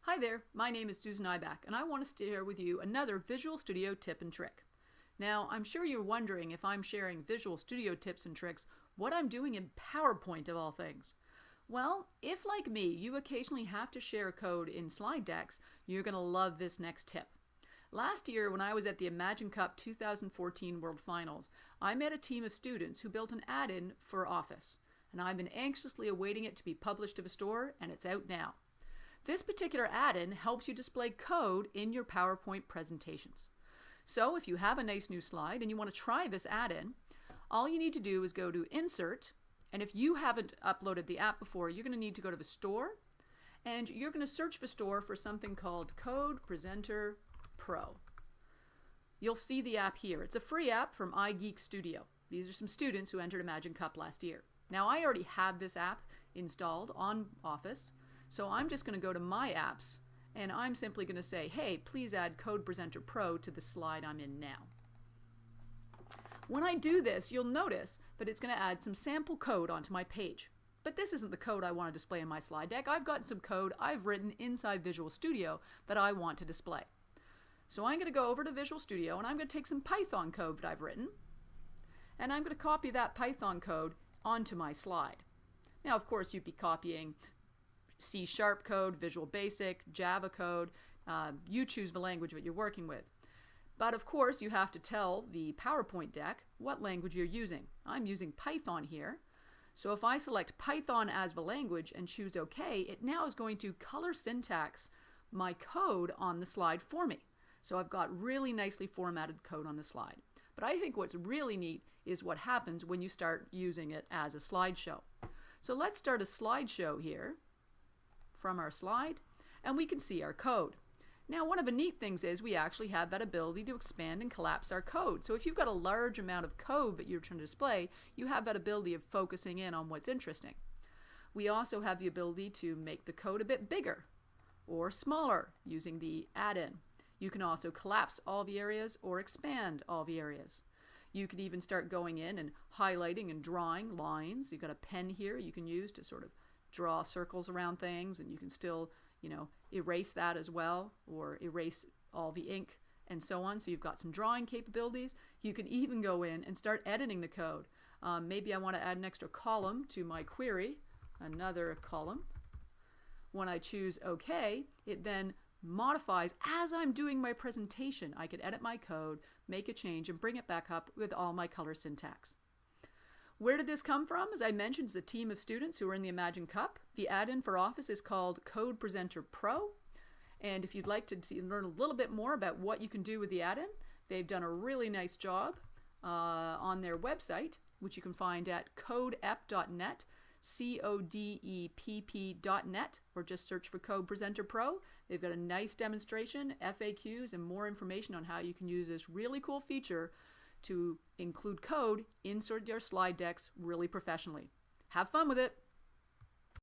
Hi there, my name is Susan Ibach, and I want to share with you another Visual Studio tip and trick. Now, I'm sure you're wondering if I'm sharing Visual Studio tips and tricks, what I'm doing in PowerPoint of all things. Well, if like me, you occasionally have to share code in slide decks, you're going to love this next tip. Last year, when I was at the Imagine Cup 2014 World Finals, I met a team of students who built an add-in for Office, and I've been anxiously awaiting it to be published to the store, and it's out now. This particular add-in helps you display code in your PowerPoint presentations. So if you have a nice new slide and you want to try this add-in, all you need to do is go to Insert, and if you haven't uploaded the app before, you're going to need to go to the store, and you're going to search the store for something called Code Presenter Pro. You'll see the app here. It's a free app from iGeek Studio. These are some students who entered Imagine Cup last year. Now I already have this app installed on Office, so I'm just going to go to My Apps, and I'm simply going to say, hey, please add Code Presenter Pro to the slide I'm in now. When I do this, you'll notice that it's going to add some sample code onto my page. But this isn't the code I want to display in my slide deck. I've got some code I've written inside Visual Studio that I want to display. So I'm going to go over to Visual Studio, and I'm going to take some Python code that I've written, and I'm going to copy that Python code onto my slide. Now, of course, you'd be copying C# code, Visual Basic, Java code. You choose the language that you're working with. But of course, you have to tell the PowerPoint deck what language you're using. I'm using Python here. So if I select Python as the language and choose OK, it now is going to color syntax my code on the slide for me. So I've got really nicely formatted code on the slide. But I think what's really neat is what happens when you start using it as a slideshow. So let's start a slideshow here from our slide, and we can see our code. Now, one of the neat things is we actually have that ability to expand and collapse our code. So if you've got a large amount of code that you're trying to display, you have that ability of focusing in on what's interesting. We also have the ability to make the code a bit bigger or smaller using the add-in. You can also collapse all the areas or expand all the areas. You can even start going in and highlighting and drawing lines. You've got a pen here you can use to sort of draw circles around things, and you can still, erase that as well, or erase all the ink and so on. So you've got some drawing capabilities. You can even go in and start editing the code. Maybe I want to add an extra column to my query, another column. When I choose OK, it then modifies as I'm doing my presentation. I could edit my code, make a change, and bring it back up with all my color syntax. Where did this come from? As I mentioned, it's a team of students who are in the Imagine Cup. The add-in for Office is called Code Presenter Pro. And if you'd like to learn a little bit more about what you can do with the add-in, they've done a really nice job on their website, which you can find at codepp.net, codepp.net, or just search for Code Presenter Pro. They've got a nice demonstration, FAQs, and more information on how you can use this really cool feature to include code inside your slide decks really professionally. Have fun with it!